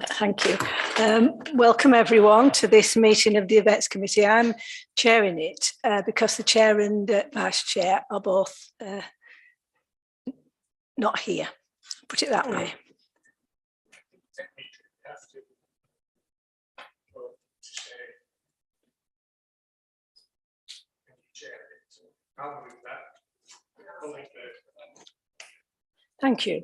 Thank you. Welcome everyone to this meeting of the Events Committee. I'm chairing it because the chair and vice chair are both not here, put it that way. Thank you.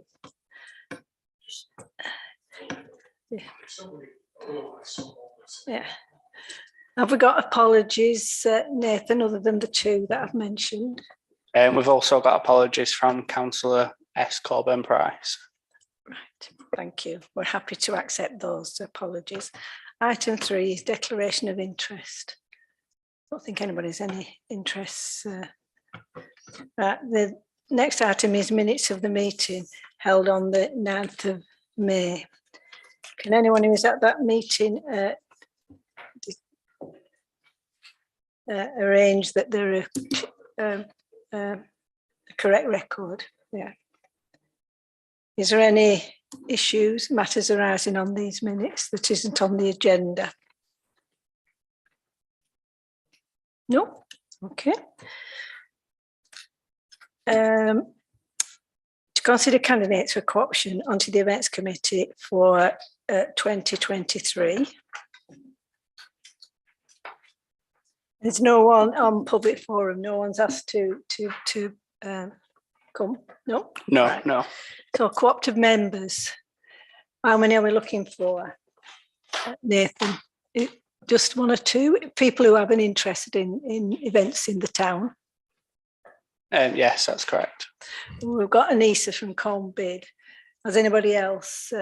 Yeah. Have we got apologies, Nathan, other than the two that I've mentioned? We've also got apologies from Councillor S. Coburn-Price. Right, thank you. We're happy to accept those apologies. Item 3 is declaration of interest. I don't think anybody's any interest. The next item is minutes of the meeting held on the 9th of May. Can anyone who was at that meeting arrange that there are a correct record? Yeah. Is there any issues, matters arising on these minutes that isn't on the agenda? No? Okay. To consider candidates for co-option onto the Events Committee for 2023. There's no one on public forum, no one's asked to come, no? No, right. No. So co-optive members, how many are we looking for, Nathan? Just one or two people who have an interest in events in the town? Yes, that's correct. We've got Anissa from Colne Bid. Has anybody else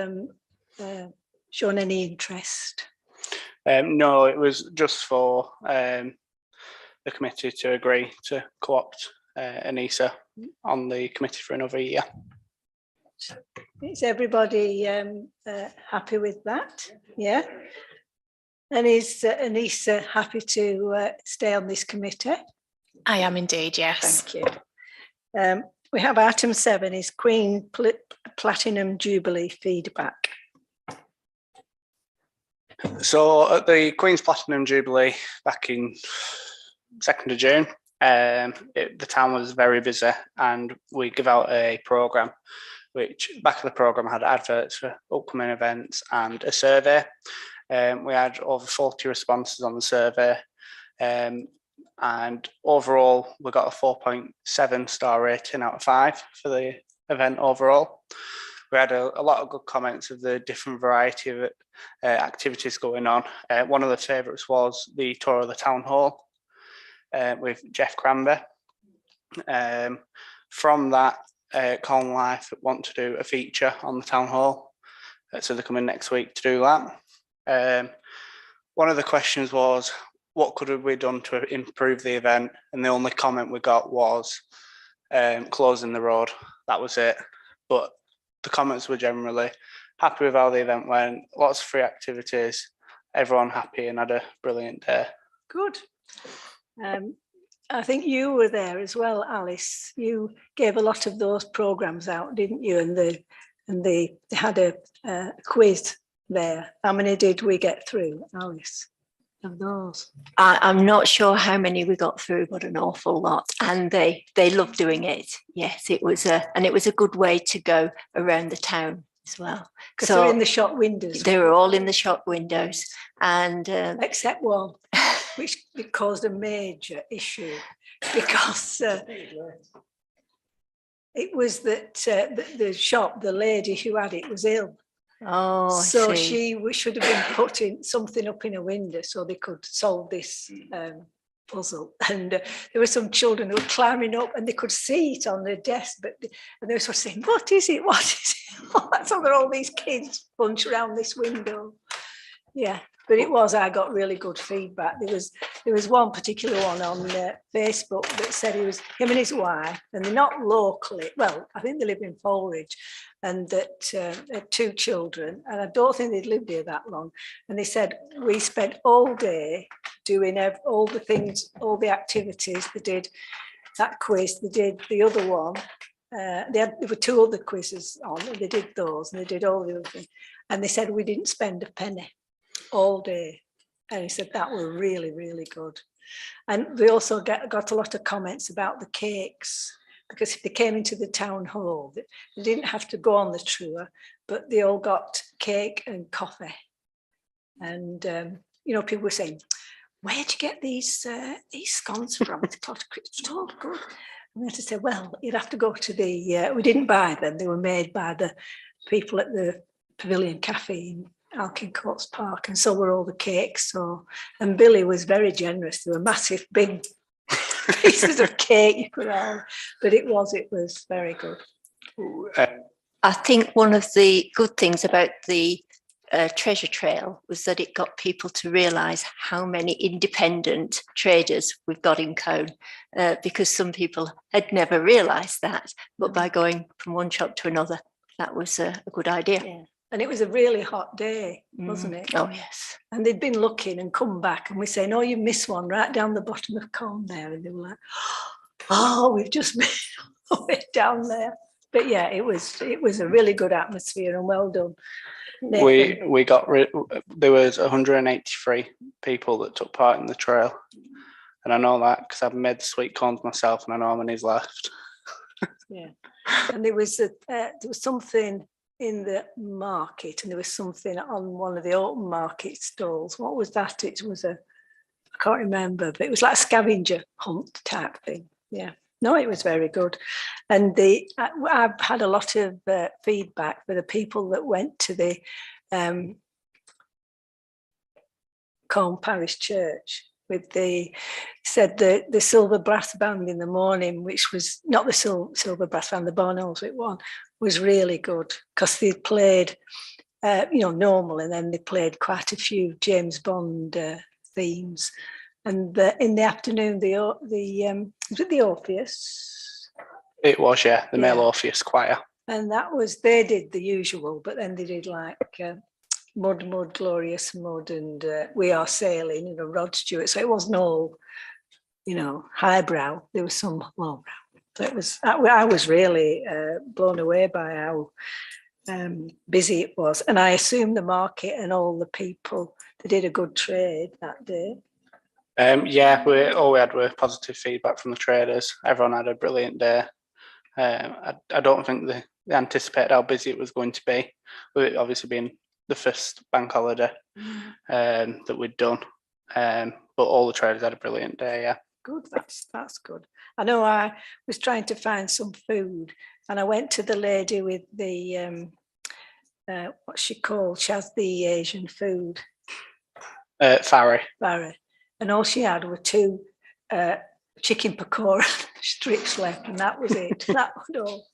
shown any interest? No, it was just for the committee to agree to co-opt Anissa on the committee for another year. Is everybody happy with that? Yeah. And is Anissa happy to stay on this committee? I am indeed, yes. Thank you. We have item 7 is Queen Platinum Jubilee feedback. So at the Queen's Platinum Jubilee back in 2nd of June, the town was very busy and we give out a programme which back of the programme had adverts for upcoming events and a survey. We had over 40 responses on the survey. And overall, we got a 4.7 star rating out of 5 for the event overall. We had a lot of good comments of the different variety of activities going on. One of the favourites was the tour of the town hall with Jeff Cranber. From that, Colne Life want to do a feature on the town hall. So they're coming next week to do that. One of the questions was, what could have we done to improve the event? And the only comment we got was closing the road. That was it. But the comments were generally happy with how the event went, lots of free activities, everyone happy and had a brilliant day. Good. I think you were there as well, Alice. You gave a lot of those programmes out, didn't you? And they had a quiz there. How many did we get through, Alice? Of those? I'm not sure how many we got through, but an awful lot, and they loved doing it. Yes, it was a good way to go around the town as well. Because they're in the shop windows. They were all in the shop windows, and except one, which caused a major issue because it was that the shop, the lady who had it was ill. Oh, so she should have been putting something up in a window so they could solve this puzzle. And there were some children who were climbing up and they could see it on the desk, and they were sort of saying, "What is it? What is it?" That's how there are all these kids bunched around this window. Yeah, but I got really good feedback. There was one particular one on Facebook that said him and his wife, and they're not locally. Well, I think they live in Folridge. And that had 2 children, and I don't think they'd lived here that long. And they said, we spent all day doing all the things, all the activities. They did that quiz. They did the other one. There were 2 other quizzes on, and they did those, and they did all the other things. And they said we didn't spend a penny all day. And he said that were really, really good. And we also got a lot of comments about the cakes, because if they came into the town hall, they didn't have to go on the tour, but they all got cake and coffee. And you know, people were saying, "Where'd you get these scones from?" It's all good. And we had to say, well, you'd have to go to the. We didn't buy them; they were made by the people at the Pavilion Cafe in Alkin Courts Park, and so were all the cakes. So, and Billy was very generous. There were massive, big pieces of cake you could have, but it was very good. I think one of the good things about the treasure trail was that it got people to realise how many independent traders we've got in Cone, because some people had never realised that, but by going from one shop to another, that was a good idea. Yeah. And it was a really hot day, wasn't it? Oh, yes. And they'd been looking and come back, and we say, "No, you missed one right down the bottom of Cone there." And they were like, "Oh, we've just missed it down there." But yeah, it was a really good atmosphere, and well done, Nathan. We got there was 183 people that took part in the trail, and I know that because I've made the sweet corns myself, and I know how many's left. Yeah, and there was something in the market, and there was something on one of the open market stalls. What was that? It was I can't remember, but it was like a scavenger hunt type thing. Yeah. No, it was very good. And I've had a lot of feedback for the people that went to the Colne Parish Church with said the silver brass band in the morning, which was not the silver brass band, the Barnoldswick one, was really good, because they played, normal, and then they played quite a few James Bond themes. And in the afternoon, was it the Orpheus? It was, yeah, the male Orpheus choir. And they did the usual, but then they did like Mud, Glorious Mud, and We Are Sailing, Rod Stewart. So it wasn't all, highbrow. There was some lowbrow. So I was really blown away by how busy it was. And I assume the market and all the people, they did a good trade that day. Yeah, all we had were positive feedback from the traders. Everyone had a brilliant day. I don't think they anticipated how busy it was going to be, with it obviously being the first bank holiday that we'd done. But all the traders had a brilliant day, yeah. Good, that's good. I know I was trying to find some food, and I went to the lady with the, what's she called? She has the Asian food. Farry. And all she had were 2 chicken pakora strips left, and that was it. That was all.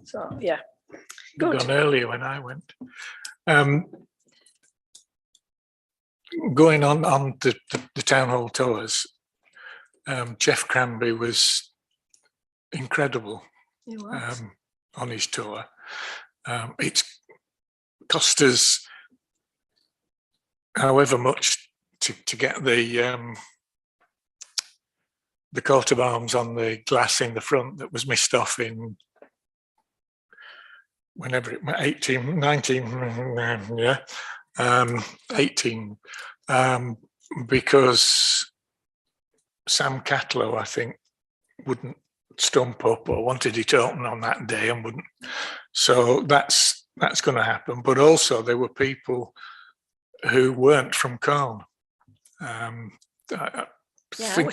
So yeah, good. Gone earlier when I went. Going on the town hall tours, Jeff Cranby was incredible on his tour. It's cost us however much to get the coat of arms on the glass in the front that was missed off in whenever it went 18, because Sam Catlow, I think, wouldn't stump up or wanted it open on that day and wouldn't. So that's going to happen. But also there were people who weren't from Colne. We're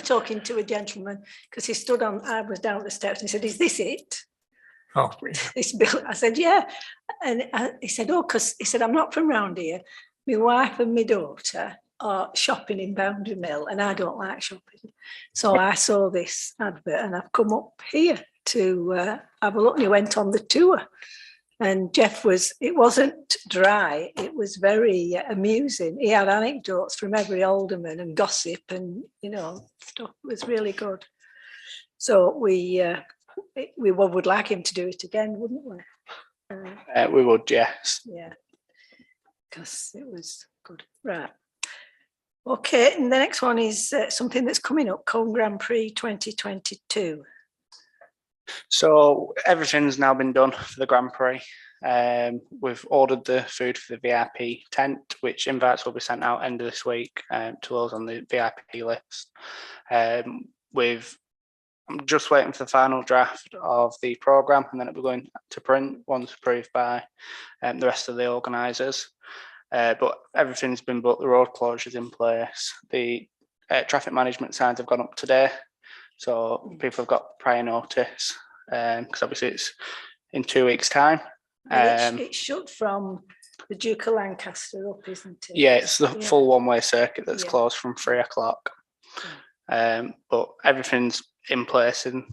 talking to a gentleman, because he stood on, I was down the steps, and he said, "Is this it?" Oh, This bill. I said, "Yeah." And he said, "Oh, because," he said, "I'm not from round here. My wife and my daughter are shopping in Boundary Mill, and I don't like shopping. So I saw this advert, and I've come up here to have a look." And he went on the tour. And Jeff it wasn't dry, it was very amusing. He had anecdotes from every alderman and gossip and, stuff. It was really good. So we would like him to do it again, wouldn't we? We would, yes. Yeah, because it was good. Right. Okay, and the next one is something that's coming up, Colne Grand Prix 2022. So everything's now been done for the Grand Prix. We've ordered the food for the VIP tent, which invites will be sent out end of this week to those on the VIP list. I'm just waiting for the final draft of the programme, and then it'll be going to print once approved by the rest of the organisers. But everything's been booked, the road closures in place. The traffic management signs have gone up today, so people have got prior notice, because obviously it's in 2 weeks' time. It's shut from the Duke of Lancaster up, isn't it? Yeah, it's the Yeah. full one-way circuit that's Yeah. closed from 3 o'clock. But everything's in place, and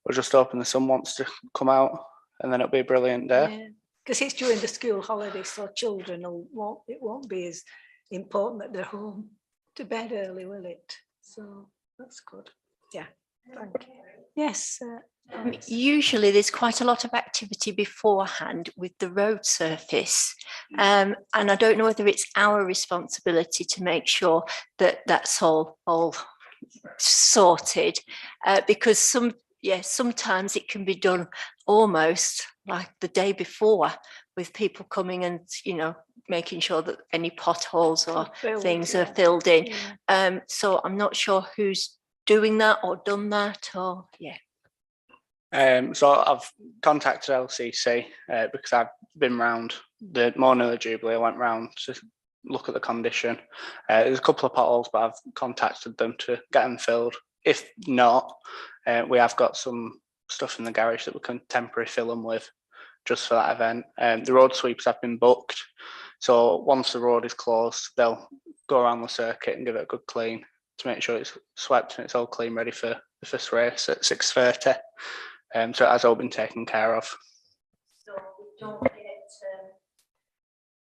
we're just hoping the sun wants to come out, and then it'll be a brilliant day. Because it's during the school holidays, so children it won't be as important that they're home to bed early, will it? So that's good. Yeah, thank you. Yes. Usually there's quite a lot of activity beforehand with the road surface. And I don't know whether it's our responsibility to make sure that that's all sorted, because sometimes it can be done almost like the day before, with people coming and, making sure that any potholes or things are filled in. Yeah. So I'm not sure who's doing that or done that, or So I've contacted LCC because I've been round the morning of the Jubilee. I went round to look at the condition. There's a couple of potholes, but I've contacted them to get them filled. If not, we have got some stuff in the garage that we can temporarily fill them with just for that event. The road sweepers have been booked. So once the road is closed, they'll go around the circuit and give it a good clean to make sure it's swept and it's all clean, ready for the first race at 6:30. So it has all been taken care of. So we don't get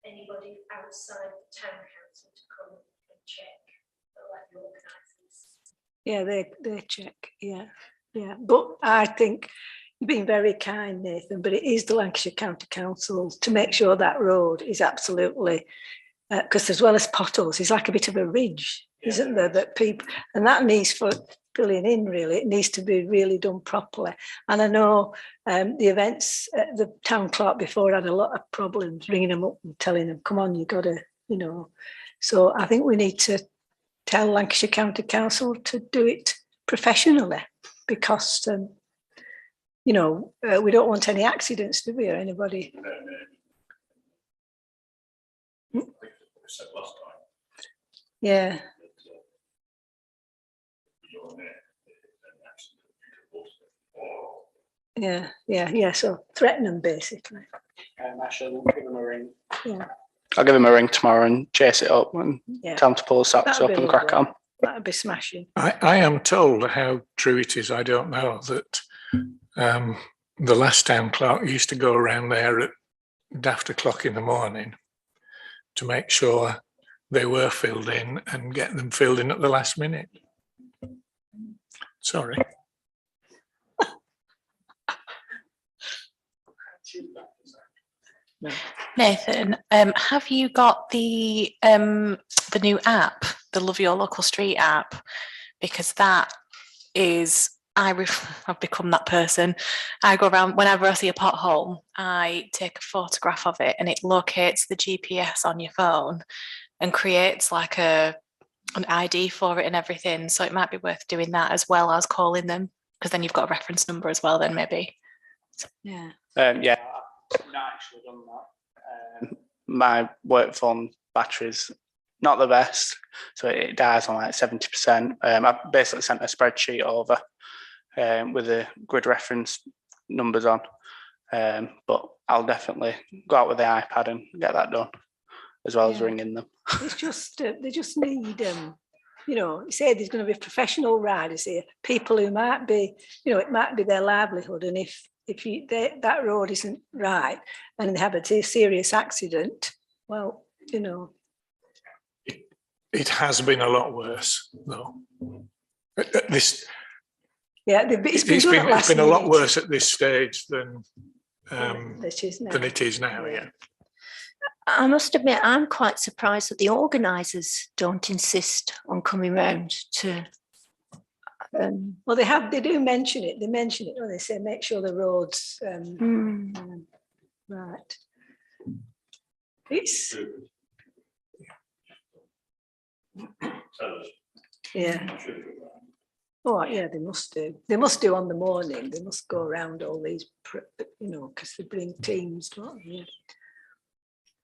anybody outside the town council to come and check, like the organisers. Yeah, they check. Yeah. But I think you've been very kind, Nathan, but it is the Lancashire County Council to make sure that road is absolutely, because as well as potholes, it's like a bit of a ridge, isn't there, that people, and that needs for filling in, really. It needs to be really done properly. And I know the events, the town clerk before had a lot of problems ringing them up and telling them, come on, you got to, So I think we need to tell Lancashire County Council to do it professionally, because, we don't want any accidents, do we, or anybody? Yeah. Yeah. So threaten them, basically. Actually, I'll give them a ring. Yeah. I'll give them a ring tomorrow and chase it up and tell them to pull the socks That'd up be and crack lovely. on. That'd be smashing. I am told, how true it is, I don't know, that the last town clerk used to go around there at daft o'clock in the morning to make sure they were filled in and get them filled in at the last minute. Sorry. Nathan, have you got the new app, the Love Your Local Street app? Because that is, I've become that person. I go around, whenever I see a pothole, I take a photograph of it and it locates the GPS on your phone and creates like an ID for it and everything. So it might be worth doing that as well as calling them, because then you've got a reference number as well then maybe. Yeah. I've not actually done that. My work phone battery's not the best, so it dies on like 70%. I basically sent a spreadsheet over with the grid reference numbers on, but I'll definitely go out with the iPad and get that done, as well as ringing them. It's just they just need you say there's going to be professional riders here, people who might be, it might be their livelihood, and if that road isn't right and they have a serious accident, well, It has been a lot worse, though. It's been a lot worse at this stage than it is now. Yeah. I must admit, I'm quite surprised that the organisers don't insist on coming round to Well, they do mention it. They mention it when they say make sure the roads. Right. It's yeah. Oh yeah, they must do. They must do on the morning. They must go around all these, because they bring teams. Don't they? Yeah.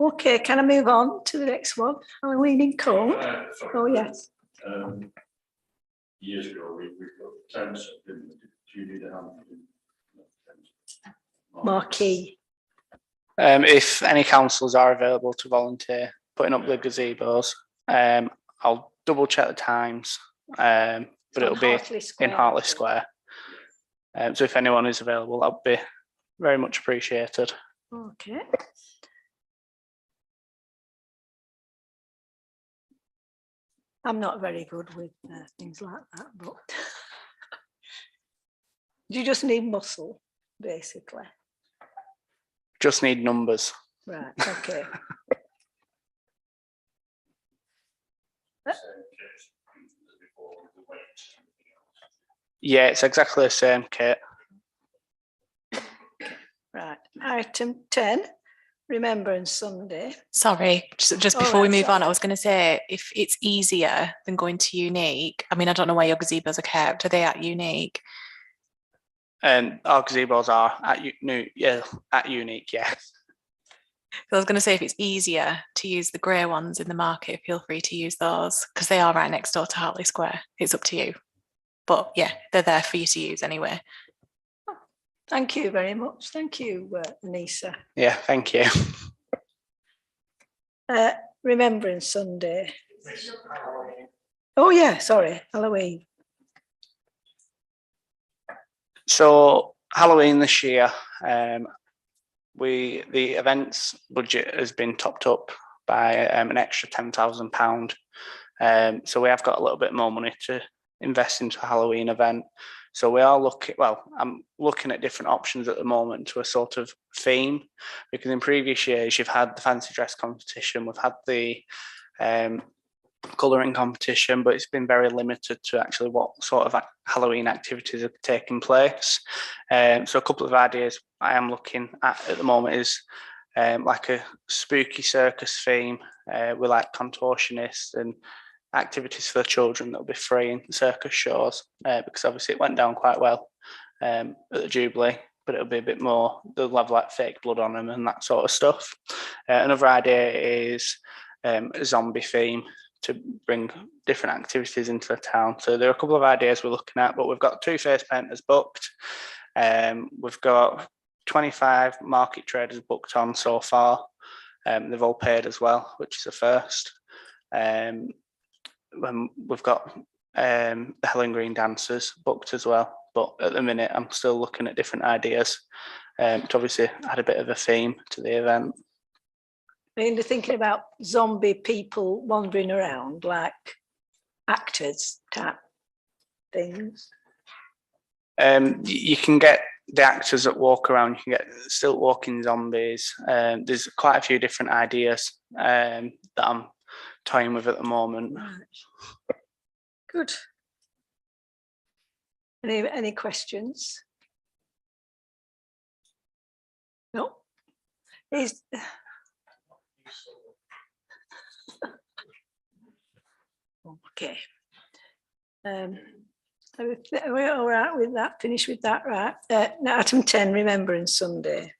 Okay, can I move on to the next one? Halloween in Cone. Oh yes. Years ago, we got tents. Do you need a hand? Marquee. If any councils are available to volunteer putting up the gazebos, I'll double check the times, but it'll be in Hartley Square. So if anyone is available, that would be very much appreciated. Okay. I'm not very good with things like that, but you just need muscle, basically. Just need numbers. Right, okay. Yeah, it's exactly the same kit. Right, item 10, Remembrance Sunday. Sorry, just Oh, before we right, move on, I sorry. was going to say, if it's easier than going to Unique, I mean, I don't know where your gazebos are kept. Are they at Unique? And our gazebos are at Unique, yeah. I was going to say, if it's easier to use the grey ones in the market, feel free to use those because they are right next door to Hartley Square. It's up to you. But yeah, they're there for you to use anyway. Thank you very much. Thank you, Anissa. Yeah, thank you. Remembrance Sunday. Oh yeah, sorry, Halloween. So Halloween this year, the events budget has been topped up by an extra £10,000. So we have got a little bit more money to invest into a Halloween event. So we are I'm looking at different options at the moment to a sort of theme, because in previous years you've had the fancy dress competition, we've had the colouring competition, but it's been very limited to actually what sort of Halloween activities are taking place. So a couple of ideas I am looking at the moment is like a spooky circus theme with like contortionists and activities for the children that'll be free in circus shows, because obviously it went down quite well at the Jubilee, but it'll be a bit more, they'll have like fake blood on them and that sort of stuff. Another idea is a zombie theme to bring different activities into the town. So there are a couple of ideas we're looking at, but we've got 2 face painters booked. We've got 25 market traders booked on so far. They've all paid as well, which is a first. We've got the Helen Green dancers booked as well, but at the minute I'm still looking at different ideas to obviously add a bit of a theme to the event. I mean, they're thinking about zombie people wandering around like actors type things. You can get the actors that walk around, you can get still walking zombies. There's quite a few different ideas that I'm toying with at the moment. Right. Good. Any questions? No. Okay. Are we all right with that? Finish with that, right? Now, item 10, Remembrance Sunday.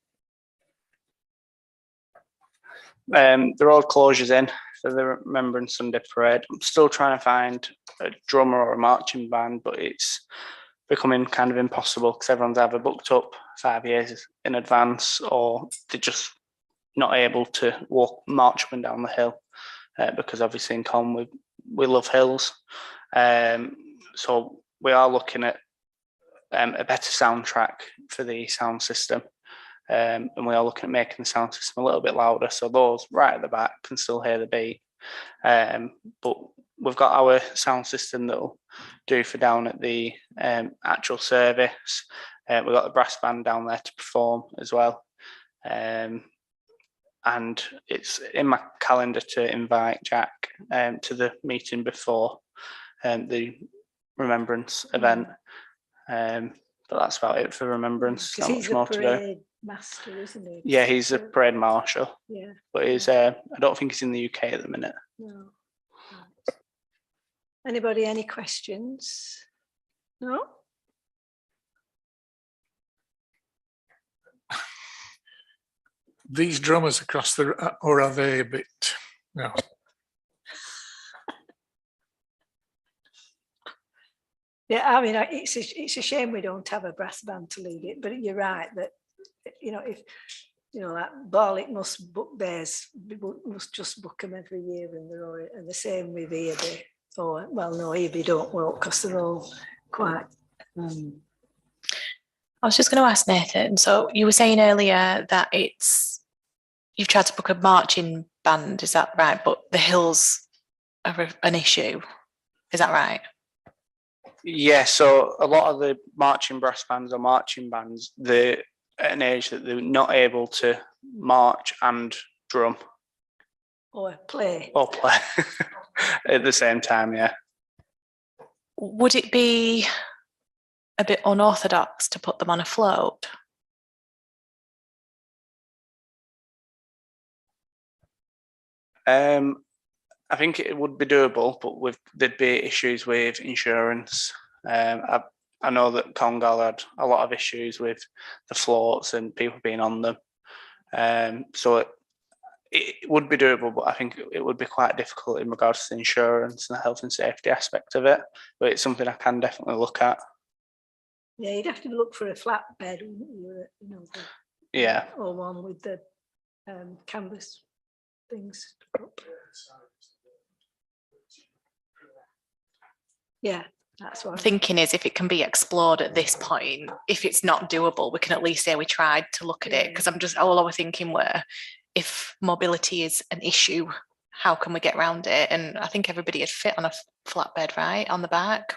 The road closures in for the Remembrance Sunday parade. I'm still trying to find a drummer or a marching band, but it's becoming kind of impossible because everyone's either booked up 5 years in advance or they're just not able to march up and down the hill, because obviously in Con we love hills. So we are looking at a better soundtrack for the sound system. And we are looking at making the sound system a little bit louder so those right at the back can still hear the beat. But we've got our sound system that'll do for down at the actual service. We've got the brass band down there to perform as well. And it's in my calendar to invite Jack to the meeting before the remembrance event. But that's about it for remembrance. Because Not he's much the more to do. parade master, isn't he? Yeah, he's a So, parade marshal, yeah. but he's I don't think he's in the UK at the minute. No. Right. Anybody, any questions? No? These drummers across the, or are they a bit, no? Yeah, I mean, it's a shame we don't have a brass band to lead it, but you're right that, you know, if, you know, like Barlick must book theirs, must just book them every year, and they're all, and the same with Earby. Or, well, no, Earby don't work because they're all quite. I was just going to ask Nathan, so you were saying earlier that you've tried to book a marching band, is that right? But the hills are an issue, is that right? Yeah, so a lot of the marching brass bands or marching bands, they're at an age that they're not able to march and drum Or play. or play at the same time. Yeah. Would it be a bit unorthodox to put them on a float? I think it would be doable, but there'd be issues with insurance. I know that Congal had a lot of issues with the floats and people being on them. So it would be doable, but I think it would be quite difficult in regards to the insurance and the health and safety aspect of it. But it's something I can definitely look at. Yeah, you'd have to look for a flatbed, you know. Yeah. Or one with the canvas things. Yeah, that's what I'm thinking is if it can be explored at this point, if it's not doable, we can at least say we tried to look at it. Because all I was thinking were, if mobility is an issue, how can we get around it? And I think everybody would fit on a flatbed, right, on the back.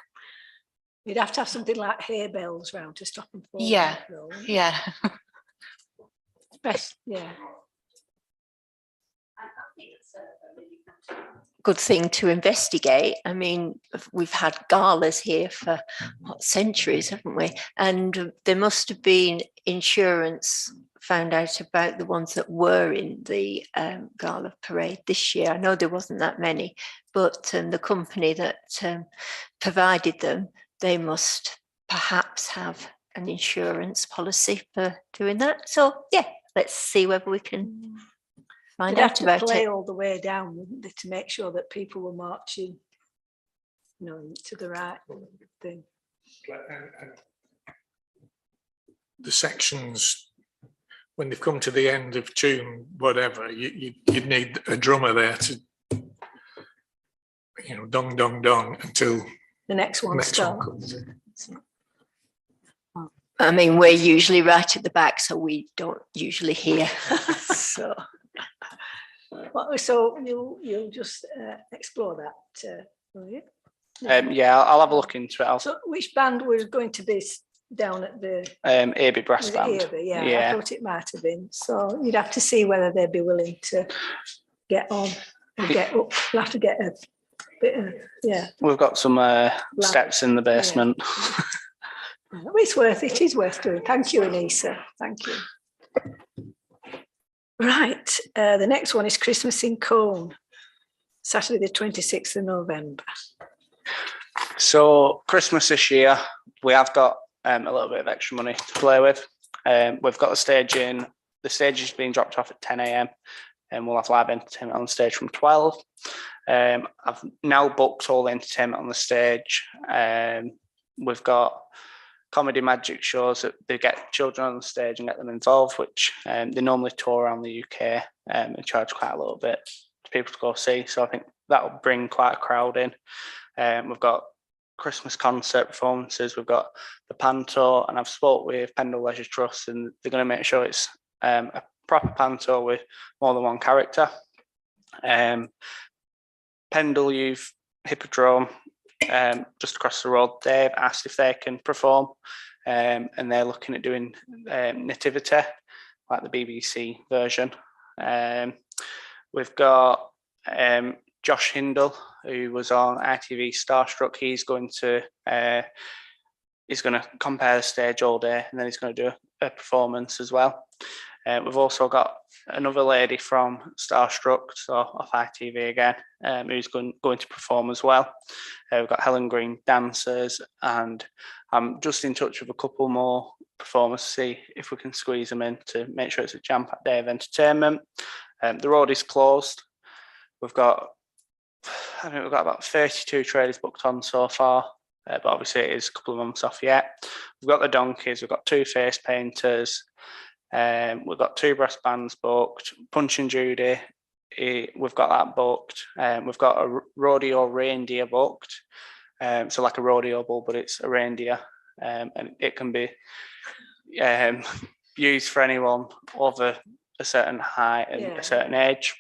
You'd have to have something like hay bales round to stop them falling. Yeah, yeah. Best, yeah. Good thing to investigate. I mean, we've had galas here for centuries, haven't we? And there must have been insurance found out about the ones that were in the gala parade this year. I know there wasn't that many, but the company that provided them, they must perhaps have an insurance policy for doing that. So yeah, let's see whether we can find They'd have out to about play it. all the way down, wouldn't they, to make sure that people were marching, you know, to the right thing. And the sections, when they've come to the end of tune, whatever, you'd need a drummer there to, you know, dong, dong, dong until The next one one starts. comes in. I mean, we're usually right at the back, so we don't usually hear. So. Well, so you'll just explore that, will you? Yeah, I'll have a look into it. So which band was going to be down at the Abbey Brass was it Band. Earby? Yeah, I thought it might have been. So you'd have to see whether they'd be willing to get on and get up. You'll have to get a bit of, yeah. We've got some steps in the basement. It is worth doing. Thank you, Anissa. Thank you. Right, the next one is Christmas in Colne, Saturday the 26th of November. So Christmas this year, we have got a little bit of extra money to play with. We've got the stage in. The stage is being dropped off at 10 a.m. and we'll have live entertainment on the stage from 12. I've now booked all the entertainment on the stage. We've got comedy magic shows that they get children on the stage and get them involved, which they normally tour around the UK and charge quite a little bit to people to go see. So I think that will bring quite a crowd in. We've got Christmas concert performances, we've got the panto, and I've spoke with Pendle Leisure Trust and they're going to make sure it's a proper panto with more than one character. Pendle Youth Hippodrome, just across the road, they've asked if they can perform, and they're looking at doing Nativity, like the BBC version. We've got Josh Hindle who was on ITV Starstruck. He's going to compare the stage all day, and then he's going to do a performance as well. We've also got another lady from Starstruck, so off ITV again, who's going to perform as well. We've got Helen Green dancers, and I'm just in touch with a couple more performers to see if we can squeeze them in to make sure it's a jam-packed day of entertainment. The road is closed. We've got about 32 traders booked on so far, but obviously it is a couple of months off yet. We've got the donkeys, we've got 2 face painters, we've got 2 brass bands booked, Punch and Judy, we've got that booked. We've got a rodeo reindeer booked, so like a rodeo bull, but it's a reindeer, and it can be used for anyone over a certain height and a certain age.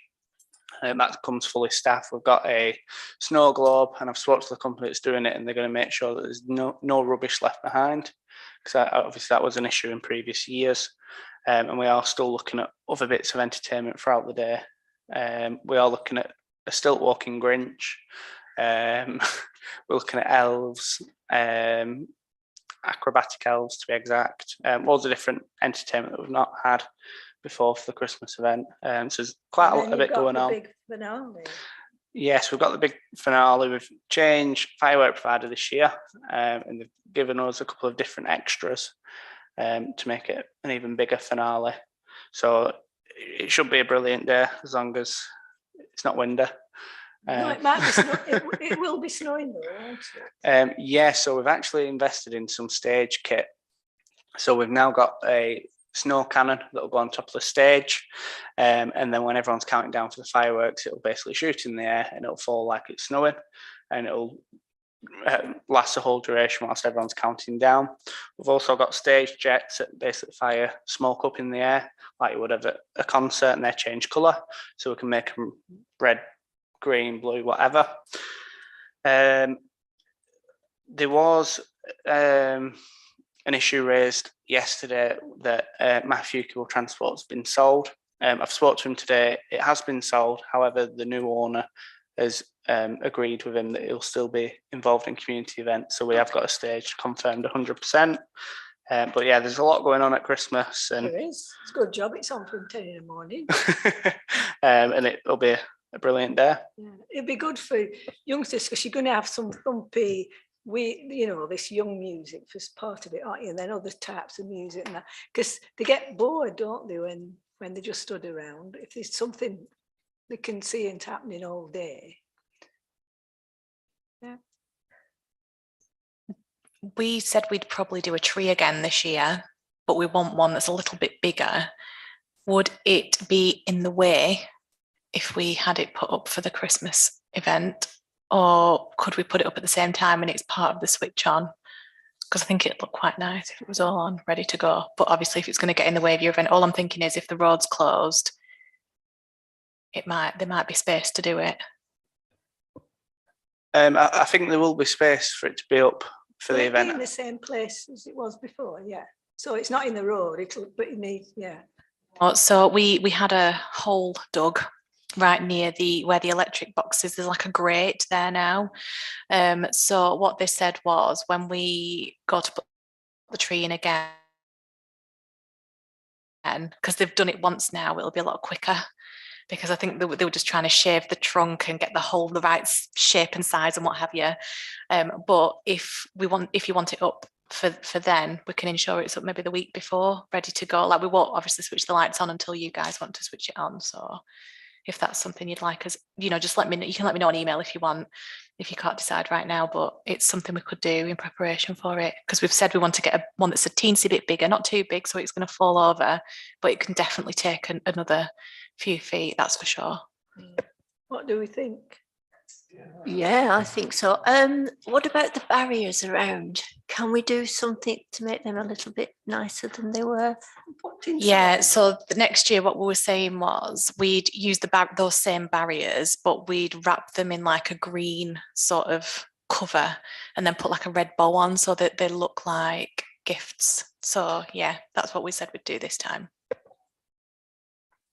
That comes fully staffed. We've got a snow globe, and I've spoken to the company that's doing it, and they're going to make sure that there's no rubbish left behind, because obviously that was an issue in previous years. And we are still looking at other bits of entertainment throughout the day. We are looking at a stilt walking Grinch. We're looking at elves, acrobatic elves to be exact. Loads of different entertainment that we've not had before for the Christmas event. So there's quite a bit going on. Big finale. Yes, we've got the big finale. We've changed firework provider this year, and they've given us a couple of different extras to make it an even bigger finale. So it should be a brilliant day as long as it's not windy. No, it might be it will be snowing though, won't it? Yeah, so we've actually invested in some stage kit. So we've now got a snow cannon that will go on top of the stage, and then when everyone's counting down for the fireworks, it'll basically shoot in the air and it'll fall like it's snowing, and it'll last the whole duration whilst everyone's counting down. We've also got stage jets that basically fire smoke up in the air like you would have at a concert, and they change colour, so we can make them red, green, blue, whatever. There was an issue raised yesterday that Matthew Cable Transport's been sold. I've spoken to him today. It has been sold. However, the new owner has agreed with him that he'll still be involved in community events. So we have got a stage confirmed 100%. But yeah, there's a lot going on at Christmas. And There is. It's a good job. It's on from 10 in the morning. and it'll be a brilliant day. Yeah. It'd be good for youngsters because you're going to have some thumpy, this young music as part of it, aren't you? And then other types of music and that, because they get bored, don't they, when they just stood around. If there's something they can see and happening all day. Yeah. We said we'd probably do a tree again this year, but we want one that's a little bit bigger. Would it be in the way if we had it put up for the Christmas event, or could we put it up at the same time and it's part of the switch on? Because I think it'd look quite nice if it was all on, ready to go. But obviously if it's going to get in the way of your event, all I'm thinking is if the road's closed, there might be space to do it. I think there will be space for it to be up for the It'll be event. in the same place as it was before, yeah. So it's not in the road, but it needs, yeah. So we had a hole dug right near where the electric box is. There's like a grate there now. So what they said was when we go to put the tree in again, because they've done it once now, it'll be a lot quicker, because I think they were just trying to shave the trunk and get the hole the right shape and size and what have you. But if you want it up for then, we can ensure it's up maybe the week before, ready to go. Like, we won't obviously switch the lights on until you guys want to switch it on. So if that's something you'd like us, just let me know. You can let me know on email if you want, if you can't decide right now, but it's something we could do in preparation for it, because we've said we want to get one that's a teensy bit bigger, not too big so it's going to fall over, but it can definitely take another few feet, that's for sure. What do we think? Yeah, I think so. What about the barriers around? Can we do something to make them a little bit nicer than they were? Yeah, so the next year what we were saying was we'd use those same barriers, but we'd wrap them in like a green sort of cover and then put like a red bow on so that they look like gifts. So yeah, that's what we said we'd do this time.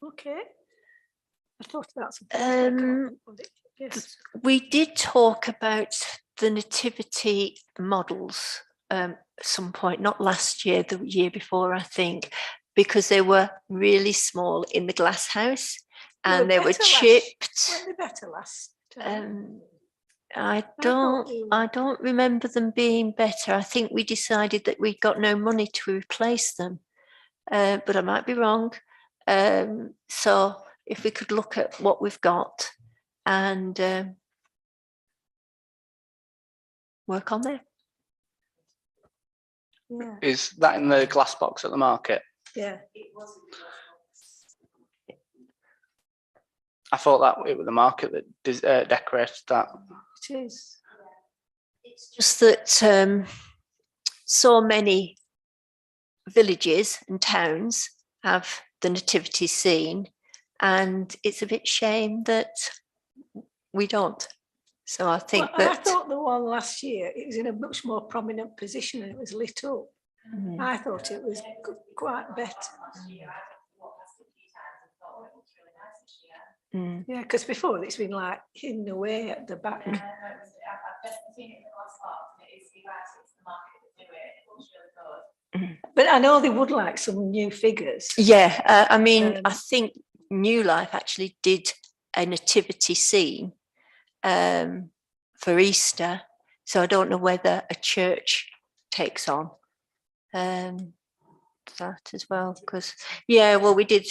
Okay. I thought about something. Yes. We did talk about the nativity models at some point, not last year, the year before, I think, because they were really small in the glass house and they were better chipped. Weren't they better last time? I thought they were- don't remember them being better. I think we decided that we got no money to replace them, but I might be wrong. So if we could look at what we've got and work on there. Yeah, Is that in the glass box at the market? yeah. I thought that it was the market that decorated that. It is. It's just that so many villages and towns have the nativity scene, and it's a bit shame that we don't. So I think Well, I that thought the one last year, it was in a much more prominent position and it was lit up. Mm. I thought it was quite better. Mm. Yeah, because before it's been like hidden away at the back. But I know they would like some new figures. Yeah, I mean, I Um, think New Life actually did a nativity scene for Easter. So I don't know whether a church takes on that as well. Because yeah, well, we did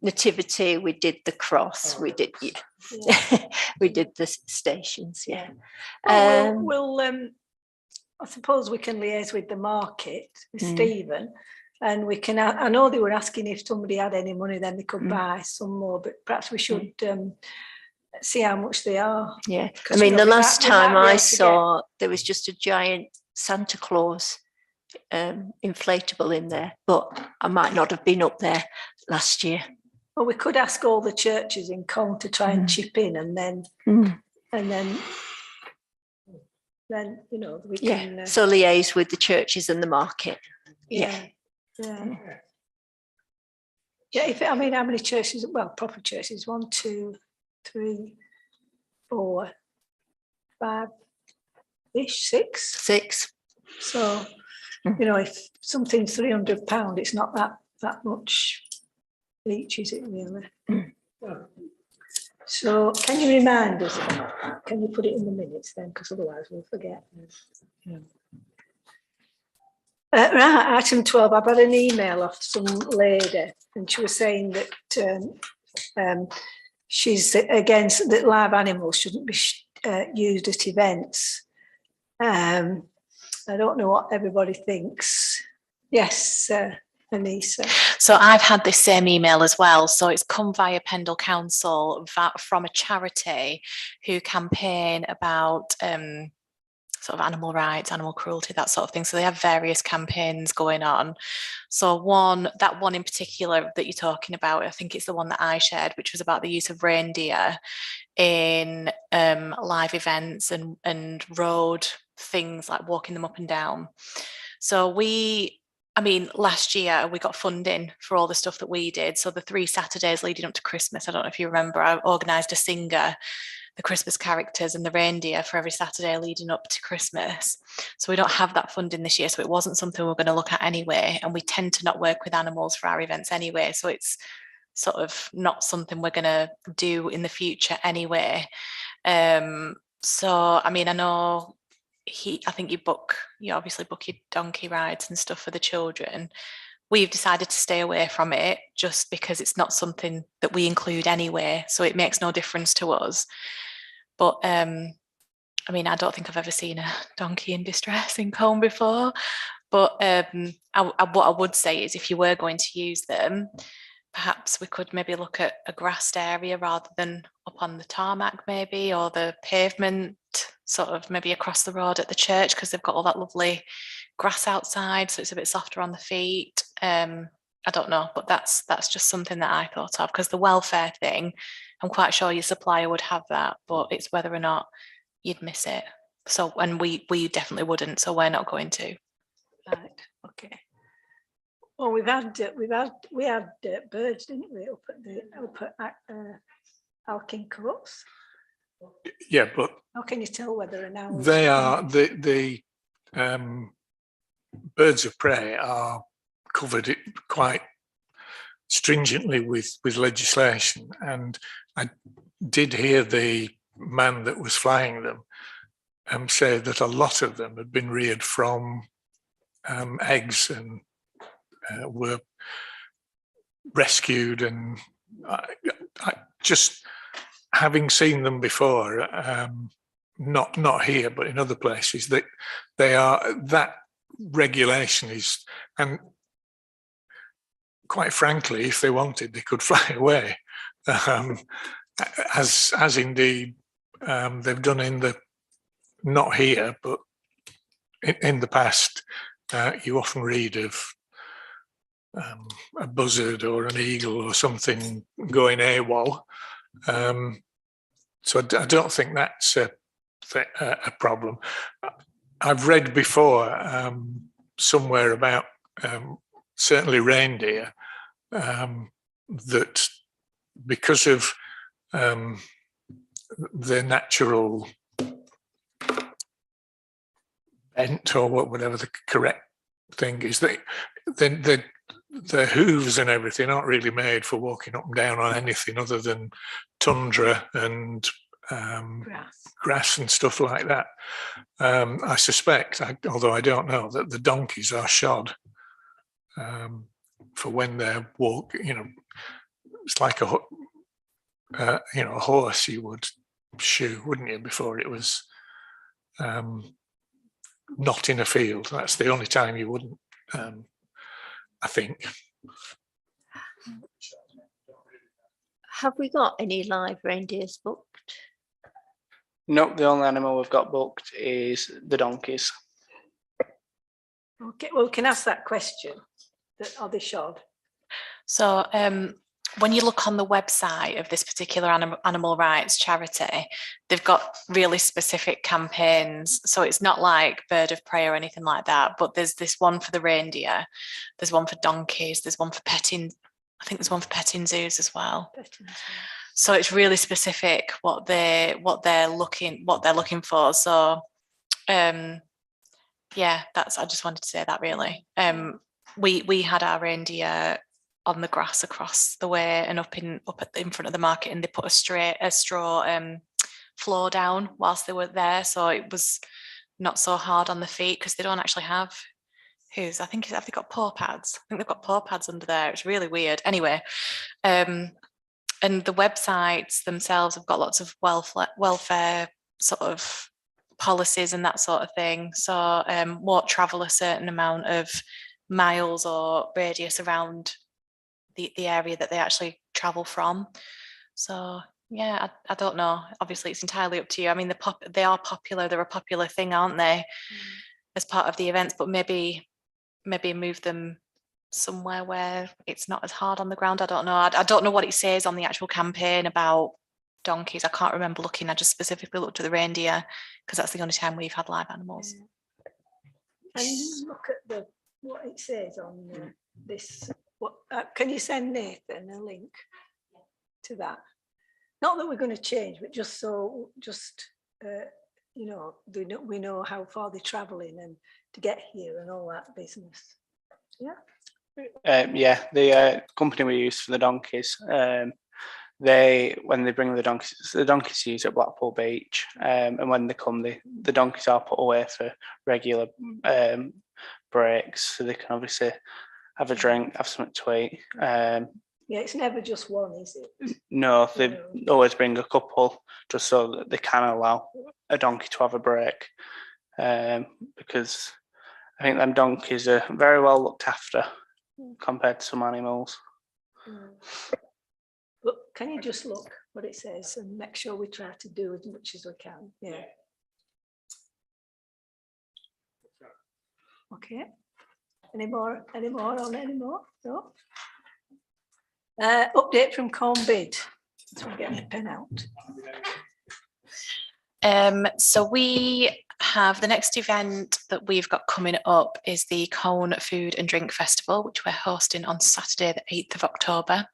nativity, we did the cross, we did Yeah. we did the stations. Yeah. Well, we'll I suppose we can liaise with the market, with Mm. Stephen, and we can. I know they were asking if somebody had any money, then they could Mm. buy some more. But perhaps we should see how much they are. Yeah, I 'Cause, mean, you know, the we last might be time able I to saw, there was just a giant Santa Claus inflatable in there, but I might not have been up there last year. Well, we could ask all the churches in Cone to try and Mm. chip in, and then Mm. you know we Yeah, can. so liaise with the churches and the market. Yeah. Yeah. Yeah, I mean, how many churches? Well, proper churches. 1, 2, 3, 4, 5-ish, 6. 6. So, Mm. you know, if something's £300, it's not that much each, is it really? Mm. So, can you remind us? Can you put it in the minutes then? Because otherwise we'll forget. Yeah. Right, item 12. I've had an email off some lady, and she was saying that she's against that live animals shouldn't be used at events. I don't know what everybody thinks. Yes, Anissa. So I've had this same email as well. So it's come via Pendle Council from a charity who campaign about sort of animal rights, animal cruelty, that sort of thing. So they have various campaigns going on. So that one in particular that you're talking about, I think it's the one that I shared, which was about the use of reindeer in live events and road things, like walking them up and down. So last year we got funding for all the stuff that we did. So the 3 Saturdays leading up to Christmas, I don't know if you remember, I organised a singer, the Christmas characters and the reindeer for every Saturday leading up to Christmas. So we don't have that funding this year. So it wasn't something we're going to look at anyway. And we tend to not work with animals for our events anyway. So it's sort of not something we're going to do in the future anyway. So, I mean, I know I think you obviously book your donkey rides and stuff for the children. We've decided to stay away from it just because it's not something that we include anyway. So it makes no difference to us. But I mean, I don't think I've ever seen a donkey in distress in Cone before. But what I would say is if you were going to use them, perhaps we could maybe look at a grassed area rather than up on the tarmac maybe, or the pavement, sort of maybe across the road at the church, because they've got all that lovely grass outside, so it's a bit softer on the feet. I don't know, but that's just something that I thought of, because the welfare thing, I'm quite sure your supplier would have that, but it's whether or not you'd miss it. So, and we definitely wouldn't, so we're not going to. Right. Okay. Well, we had birds, didn't we, up at Alkincoats? Yeah, but How can you tell whether an owl? they are the birds of prey are covered quite stringently with legislation, and I did hear the man that was flying them say that a lot of them had been reared from eggs and were rescued, and I just having seen them before, not here but in other places, that they are, that regulation is, and quite frankly, if they wanted, they could fly away, as indeed they've done in the, not here, but in the past. You often read of a buzzard or an eagle or something going AWOL. So I don't think that's a problem. I've read before somewhere about certainly reindeer, that because of their natural bent, or whatever the correct thing is, their hooves and everything aren't really made for walking up and down on anything other than tundra and grass and stuff like that. I suspect, although I don't know, that the donkeys are shod for when they're walking. It's like a horse you would shoe, wouldn't you, before it was not in a field. That's the only time you wouldn't, I think. Have we got any live reindeers booked? Nope, the only animal we've got booked is the donkeys. Okay, well, we can ask that question. Are they shod? So when you look on the website of this particular animal rights charity, they've got really specific campaigns. So it's not like Bird of Prey or anything like that, but there's this one for the reindeer, there's one for donkeys, there's one for petting, I think there's one for petting zoos as well. So it's really specific what they're looking for. So yeah, I just wanted to say that really. We had our reindeer on the grass across the way and up in front of the market, and they put a straw floor down whilst they were there, so it was not so hard on the feet, because they don't actually have hooves. I think, have they got paw pads? I think they've got paw pads under there. It's really weird. Anyway, and the websites themselves have got lots of welfare sort of policies and that sort of thing. So won't travel a certain amount of miles or radius around the area that they actually travel from. So yeah, I don't know. Obviously, it's entirely up to you. I mean, they are popular. They're a popular thing, aren't they, as part of the events? But maybe move them somewhere where it's not as hard on the ground. I don't know. I don't know what it says on the actual campaign about donkeys. I can't remember looking. I just specifically looked at the reindeer because that's the only time we've had live animals. And look at what it says on this. Can you send Nathan a link to that? Not that we're going to change, but just so we know how far they're travelling and to get here and all that business. Yeah. Yeah, the company we use for the donkeys, when they bring the donkeys use at Blackpool Beach, and when they come, the donkeys are put away for regular breaks, so they can obviously have a drink, have something to eat. Yeah, it's never just one, is it? No, they always bring a couple, just so that they can allow a donkey to have a break, because I think them donkeys are very well looked after compared to some animals. But can you just look what it says and make sure we try to do as much as we can? Yeah. Okay. Any more on any more? No. Update from Cornbid. So we're getting the pen out. So we have the next event that we've got coming up is the Colne Food and Drink Festival, which we're hosting on Saturday, the 8th of October.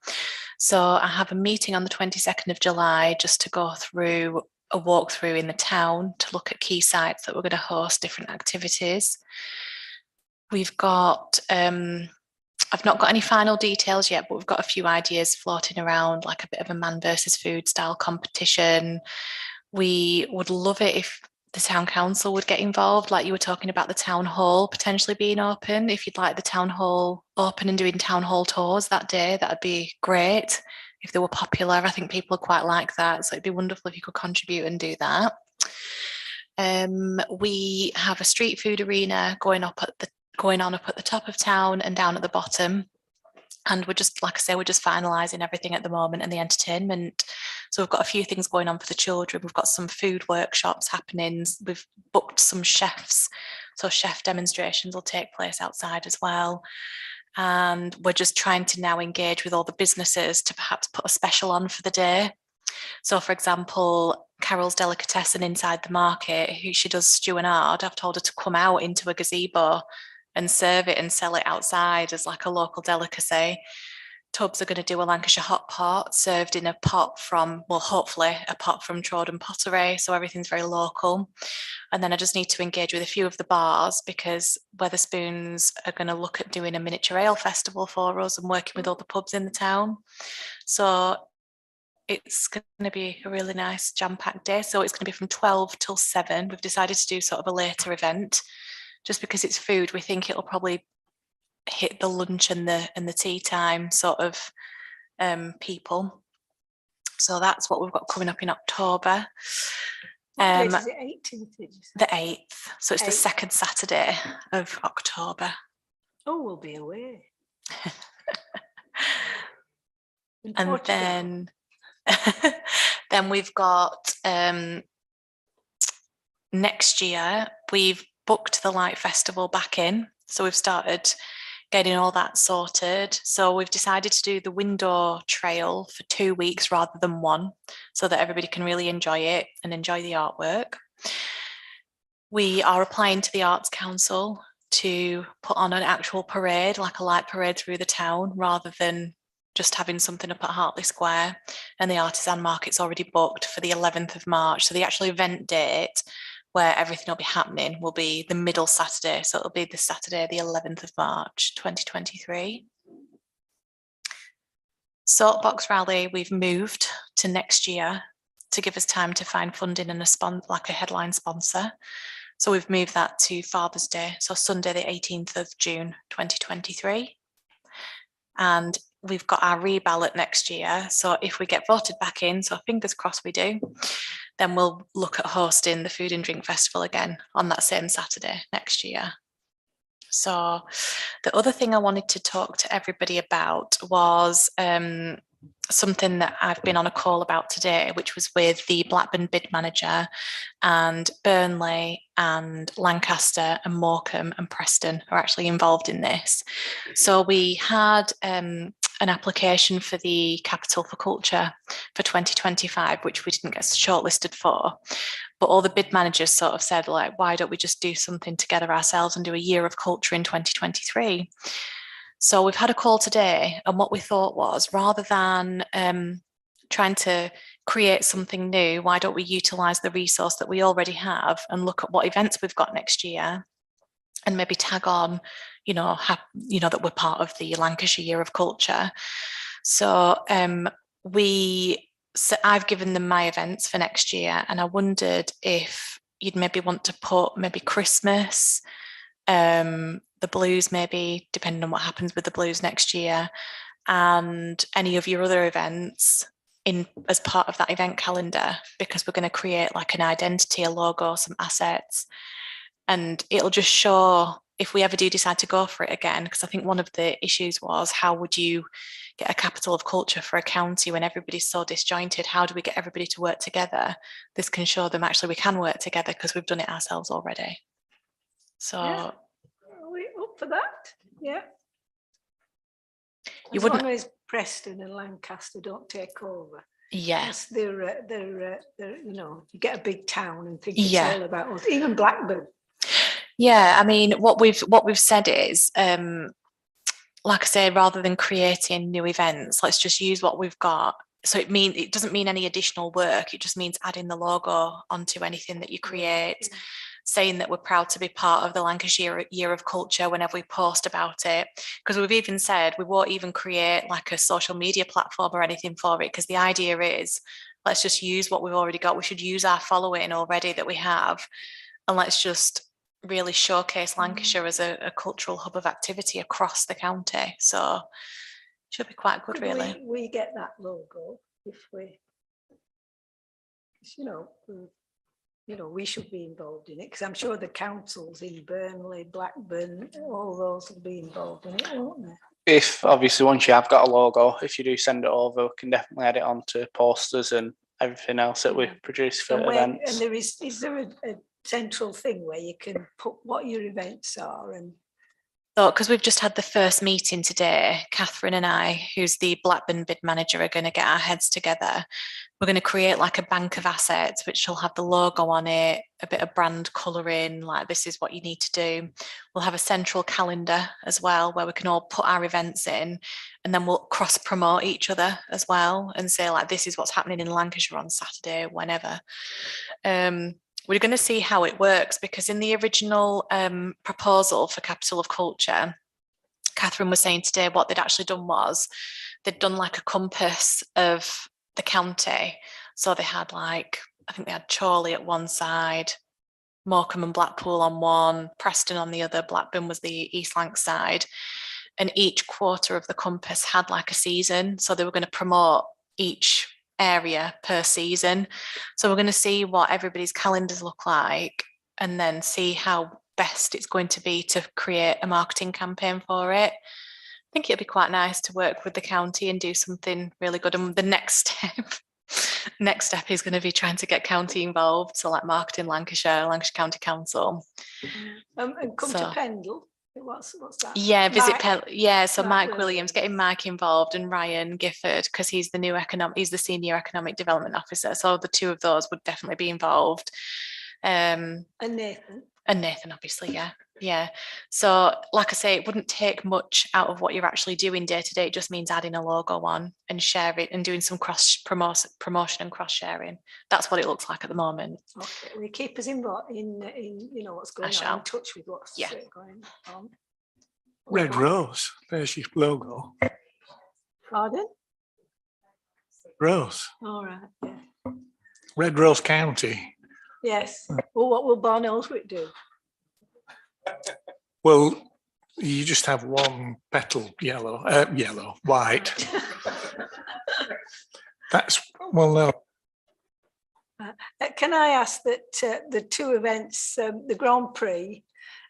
So I have a meeting on the 22nd of July just to go through a walkthrough in the town to look at key sites that we're going to host different activities. We've got, I've not got any final details yet, but we've got a few ideas floating around, like a bit of a man versus food style competition. We would love it if the town council would get involved, like you were talking about the town hall potentially being open. If you'd like the town hall open and doing town hall tours that day, that'd be great. If they were popular, I think people would quite like that. So it'd be wonderful if you could contribute and do that. We have a street food arena going on up at the top of town and down at the bottom. And we're just, like I say, we're just finalising everything at the moment and the entertainment. So we've got a few things going on for the children. We've got some food workshops happening. We've booked some chefs. So chef demonstrations will take place outside as well. And we're just trying to now engage with all the businesses to perhaps put a special on for the day. So for example, Carol's Delicatessen inside the market, who she does stew and ard, I've told her to come out into a gazebo and serve it and sell it outside as like a local delicacy. Tubbs are going to do a Lancashire hot pot served in a pot from, well, hopefully a pot from Trodden Pottery. So everything's very local. And then I just need to engage with a few of the bars because Weatherspoons are going to look at doing a miniature ale festival for us and working with all the pubs in the town. So it's going to be a really nice jam-packed day. So it's going to be from 12 till 7. We've decided to do sort of a later event. Just because it's food, we think it'll probably hit the lunch and the tea time sort of people. So that's what we've got coming up in October. What date is it? 18th, did you say? The 8th. So it's the 8th. second Saturday of October. Oh, we'll be away. In And Portugal. then we've got next year, we've booked the Light Festival back in. So we've started getting all that sorted. So we've decided to do the window trail for 2 weeks rather than 1, so that everybody can really enjoy it and enjoy the artwork. We are applying to the Arts Council to put on an actual parade, like a light parade through the town, rather than just having something up at Hartley Square. And the artisan market's already booked for the 11th of March. So the actual event date where everything will be happening will be the middle Saturday. So it'll be the Saturday, the 11th of March, 2023. Soapbox Rally, we've moved to next year to give us time to find funding and a headline sponsor. So we've moved that to Father's Day, so Sunday the 18th of June 2023. And we've got our reballot next year. So if we get voted back in, so fingers crossed we do, then we'll look at hosting the Food and Drink Festival again on that same Saturday next year. So the other thing I wanted to talk to everybody about was something that I've been on a call about today, which was with the Blackburn bid manager, and Burnley and Lancaster and Morecambe and Preston are actually involved in this. So we had an application for the Capital for Culture for 2025, which we didn't get shortlisted for. But all the bid managers sort of said, like, why don't we just do something together ourselves and do a year of culture in 2023? So we've had a call today, and what we thought was, rather than trying to create something new, why don't we utilise the resource that we already have and look at what events we've got next year, and maybe tag on, that we're part of the Lancashire Year of Culture. So I've given them my events for next year, and I wondered if you'd maybe want to put maybe Christmas, the Blues, maybe depending on what happens with the Blues next year, and any of your other events in as part of that event calendar, because we're going to create like an identity, a logo, some assets, and it'll just show if we ever do decide to go for it again. Because I think one of the issues was, how would you get a capital of culture for a county when everybody's so disjointed? How do we get everybody to work together? This can show them actually we can work together because we've done it ourselves already. So Yeah. Are we up for that? Yeah. You As wouldn't- long as Preston and Lancaster don't take over. yes, Yes, they're you get a big town and think Yeah. it's all about us. Even Blackburn. yeah. I mean, what we've said is, like I say, rather than creating new events, let's just use what we've got so it doesn't mean any additional work. It just means adding the logo onto anything that you create, saying that we're proud to be part of the Lancashire Year of Culture whenever we post about it. Because we've even said we won't even create like a social media platform or anything for it, because the idea is, let's just use what we've already got. We should use our following already that we have, and let's just really showcase Lancashire as a cultural hub of activity across the county. So should be quite good, Could really. we get that logo if we, we should be involved in it, because I'm sure the councils in Burnley, Blackburn, all those will be involved in it, won't they? If obviously once you have got a logo, if you do send it over, we can definitely add it onto posters and everything else that we produce for And events. there is there a central thing where you can put what your events are? And So, because we've just had the first meeting today, Catherine and I, who's the Blackburn bid manager, are going to get our heads together. We're going to create like a bank of assets, which will have the logo on it, a bit of brand colouring, like this is what you need to do. We'll have a central calendar as well, where we can all put our events in, and then we'll cross promote each other as well and say like, this is what's happening in Lancashire on Saturday, whenever. We're going to see how it works, because in the original proposal for Capital of Culture, Catherine was saying today what they'd actually done was they'd done like a compass of the county. So they had like, I think they had Chorley at one side, Morecambe and Blackpool on one, Preston on the other, Blackburn was the East Lancs side. And each quarter of the compass had like a season. So they were going to promote each area per season. So we're going to see what everybody's calendars look like, and then see how best it's going to be to create a marketing campaign for it. I think it'd be quite nice to work with the county and do something really good. And the next step is going to be trying to get county involved. So like Marketing Lancashire County Council. and come to So- Pendle. What's that? Yeah, visit Mike- so Mike Mike Williams. Williams, getting Mike involved, and Ryan Gifford, because he's the senior economic development officer. So the two of those would definitely be involved. And Nathan. And Nathan, obviously, yeah. So like I say, it wouldn't take much out of what you're actually doing day to day. It just means adding a logo on and share it and doing some cross promotion and cross sharing. That's what it looks like at the moment. Okay, we keep us involved in what's going on, shall. in touch with what's going on. Red Rose, there's your logo. Pardon? Rose, All right. Yeah. Red Rose County. Yes. Well, what will Barn Ellswick do? Well, you just have one petal white. Well, no, Can I ask that the two events, the Grand Prix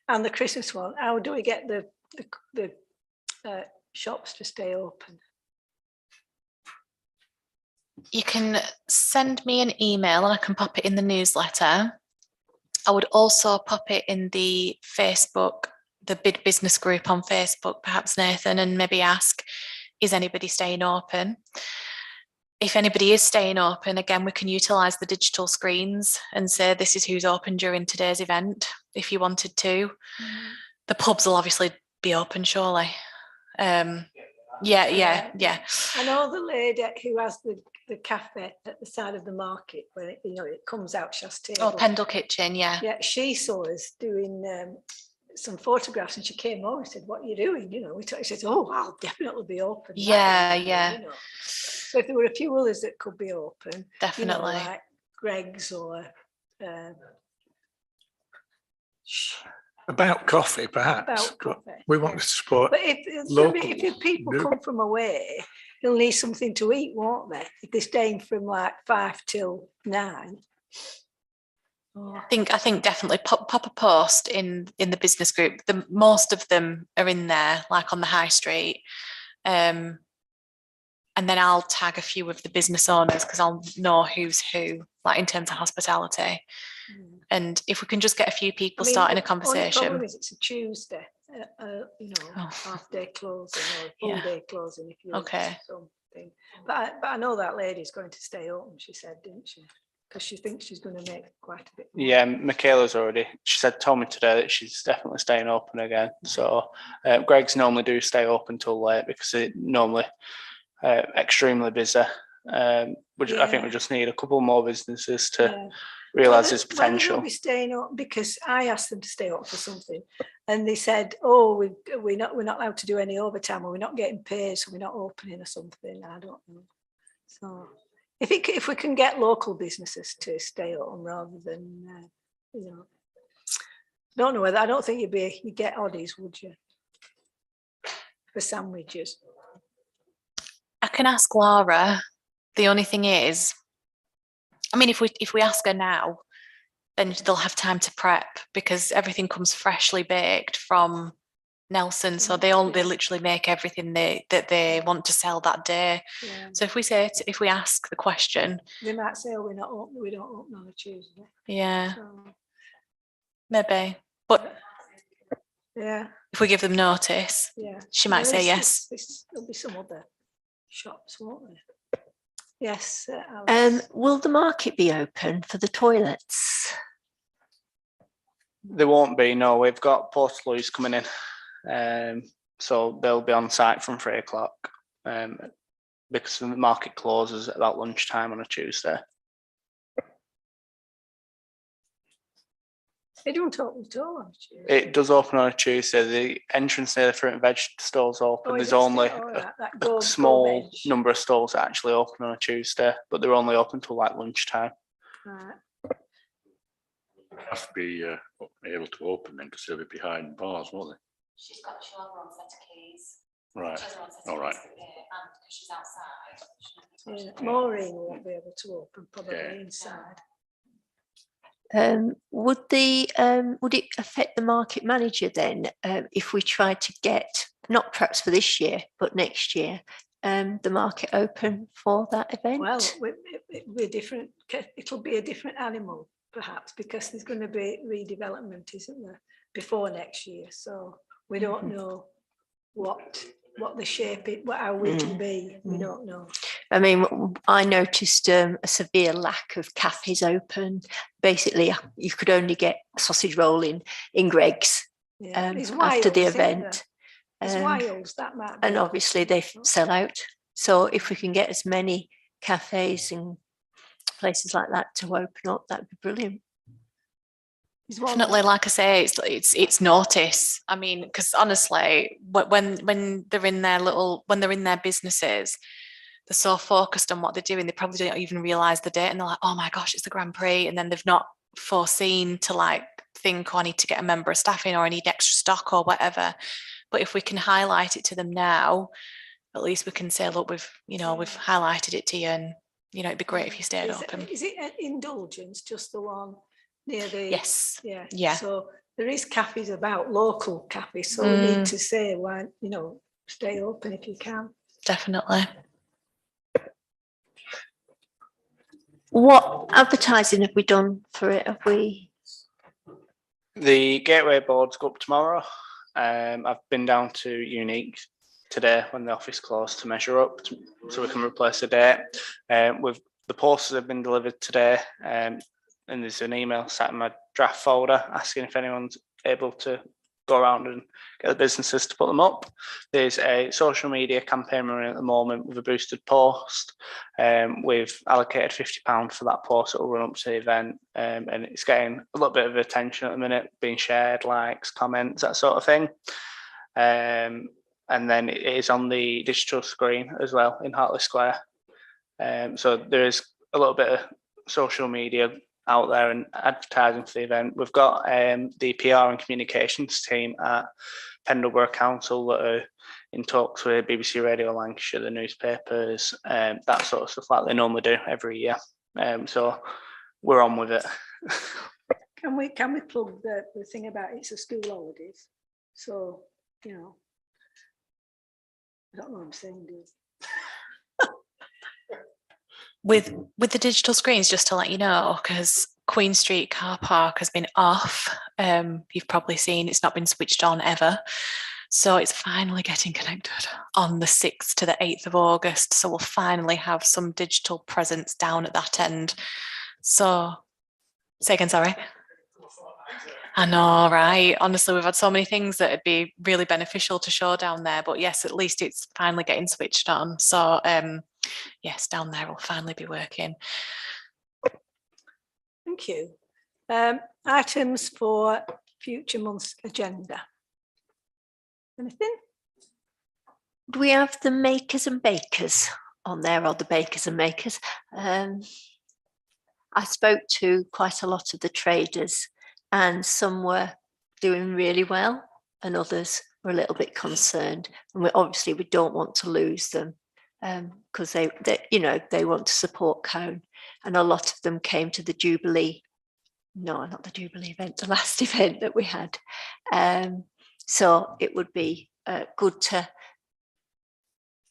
and the Christmas one, how do we get the shops to stay open? You can send me an email and I can pop it in the newsletter. I would also pop it in the Facebook, the Bid Business group on Facebook, perhaps Nathan, and maybe ask, is anybody staying open? If anybody is staying open, again, we can utilise the digital screens and say this is who's open during today's event, if you wanted to. The pubs will obviously be open, surely. Yeah. I know the lady who has the cafe at the side of the market where it comes out, she has table. Oh, Pendle Kitchen, yeah. Yeah, she saw us doing some photographs and she came over and said, what are you doing? She said, oh, I'll definitely be open. Yeah. So if there were a few others that could be open, Definitely. Like Greg's or about coffee, perhaps. About coffee. We want to support. But if Local. people come from away, they'll need something to eat, won't they? If they're staying from like 5 till 9. I think definitely pop a post in the business group. Most of them are in there, like on the high street. And then I'll tag a few of the business owners because I'll know who's who, like in terms of hospitality. And if we can just get a few people starting a conversation. The problem is it's a Tuesday, half day closing or full day closing if you Okay. something. But I know that lady's going to stay open, she said, didn't she? Because she thinks she's going to make quite a bit more. Yeah, Michaela's told me today that she's definitely staying open again. So Greg's normally do stay open till late because it normally extremely busy. I think we Yeah. just need a couple more businesses to Yeah. realise Whether- there's whether potential. they'll be staying up, because I asked them to stay up for something, and they said, "Oh, we're not allowed to do any overtime, or we're not getting paid, so we're not opening or something." I don't know. So if we can get local businesses to stay on rather than don't know whether, I don't think you'd get oddies, would you, for sandwiches? I can ask Laura. The only thing is, I mean, if we ask her now, then they'll have time to prep because everything comes freshly baked from Nelson. So they literally make everything that they want to sell that day. Yeah. So if we ask the question, They might say, "Oh, we don't open on a Tuesday." yeah, So, maybe. But yeah. if we give them notice, Yeah. she might say yes. There'll be some other shops, won't there? Yes. Alice. Will the market be open for the toilets? There won't be, no. We've got Portaloos coming in, so they'll be on site from 3 o'clock because the market closes at about lunchtime on a Tuesday. They don't open at all on Tuesday. It does open on a Tuesday. The entrance near the fruit and veg stalls open. Oh, is There's it only still- all right, that a go small veg. number of stalls that actually open on a Tuesday, but they're only open till like lunchtime. Right. Have to be able to open then because they'll be behind bars, won't She's got her own set of keys. they? Right. All right. And because she's outside. Yeah. Maureen won't be able to open, probably Yeah. inside. Would it affect the market manager then if we tried to get, not perhaps for this year, but next year, the market open for that event? Well, it'll be different. It'll be a different animal, perhaps, because there's going to be redevelopment, isn't there, before next year? So we don't know what the shape it, how it will be. We don't know. I mean, I noticed a severe lack of cafes open. Basically, you could only get sausage roll in Greg's Yeah. It's after the Wiles, isn't there? event. It's Wiles, that might be. And obviously they sell out. So if we can get as many cafes and places like that to open up, that'd be brilliant. There's one- Definitely, like I say, it's notice. I mean, because honestly, when they're in their businesses, they're so focused on what they're doing, they probably don't even realise the date, and they're like, "Oh my gosh, it's the Grand Prix," and then they've not foreseen to like think, "Oh, I need to get a member of staff in, or I need extra stock, or whatever." But if we can highlight it to them now, at least we can say, "Look, we've highlighted it to you, and it'd be great if you stayed open." Is it an Indulgence, just the one near the? Yes. Yeah. Yeah. So there is cafes about, local cafes. So we need to say, why, stay open if you can. Definitely. What advertising have we done for it? Have we? The gateway boards go up tomorrow. I've been down to Unique today when the office closed to measure up so we can replace the date. With the posters have been delivered today, and there's an email sat in my draft folder asking if anyone's able to go around and get the businesses to put them up. There's a social media campaign running at the moment with a boosted post. We've allocated £50 for that post that will run up to the event, and it's getting a little bit of attention at the minute, being shared, likes, comments, that sort of thing. And then it is on the digital screen as well in Hartley Square. So there is a little bit of social media out there and advertising for the event. We've got the PR and communications team at Pendleborough Council that are in talks with BBC Radio Lancashire, the newspapers, that sort of stuff like they normally do every year. So we're on with it. Can we plug the thing about it's a school holidays? So, I don't know what I'm saying, do you? With the digital screens, just to let you know, because Queen Street car park has been off. You've probably seen it's not been switched on ever. So it's finally getting connected on the 6th to the 8th of August. So we'll finally have some digital presence down at that end. So, say again, sorry. I know, right? Honestly, we've had so many things that would be really beneficial to show down there. But yes, at least it's finally getting switched on. So yes, down there will finally be working. Thank you. Items for future month's agenda. Anything? Do we have the makers and bakers on there, or the bakers and makers? I spoke to quite a lot of the traders, and some were doing really well and others were a little bit concerned. And we don't want to lose them because they want to support Cone. And a lot of them came to the Jubilee. No, not the Jubilee event, the last event that we had. So it would be good to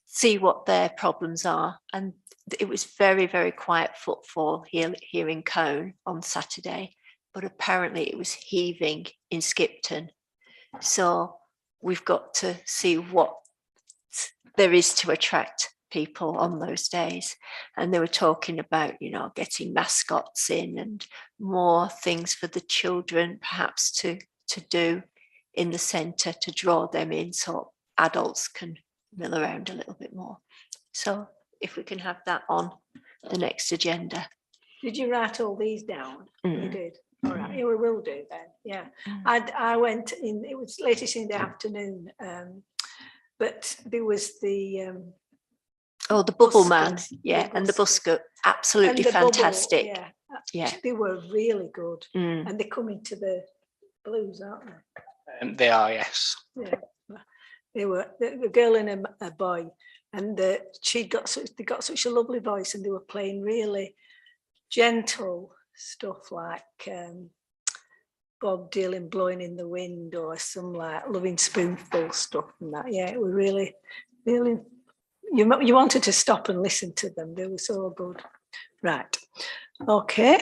see what their problems are. And it was very, very quiet footfall here in Cone on Saturday, but apparently it was heaving in Skipton. So we've got to see what there is to attract people on those days. And they were talking about, getting mascots in and more things for the children perhaps to do in the centre to draw them in so adults can mill around a little bit more. So if we can have that on the next agenda. Did you write all these down? You did. All right. Yeah, we will do then. Yeah. I went in. It was latest in the afternoon, but there was the. The Bubble buskers, Man, and the busker, absolutely fantastic. Bubble, yeah, they were really good, and they come into the Blues, aren't they? They are, yes. Yeah, they were the girl and a boy, and they got such a lovely voice, and they were playing really gentle stuff like Bob Dylan Blowing in the Wind or some like Loving Spoonful stuff and that. Yeah, it was really, really. You wanted to stop and listen to them. They were so good. Right. Okay.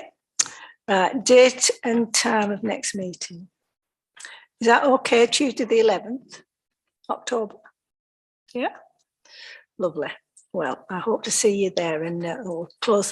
Right. Date and time of next meeting. Is that okay? Tuesday the 11th October. Yeah. Lovely. Well, I hope to see you there, and we'll close the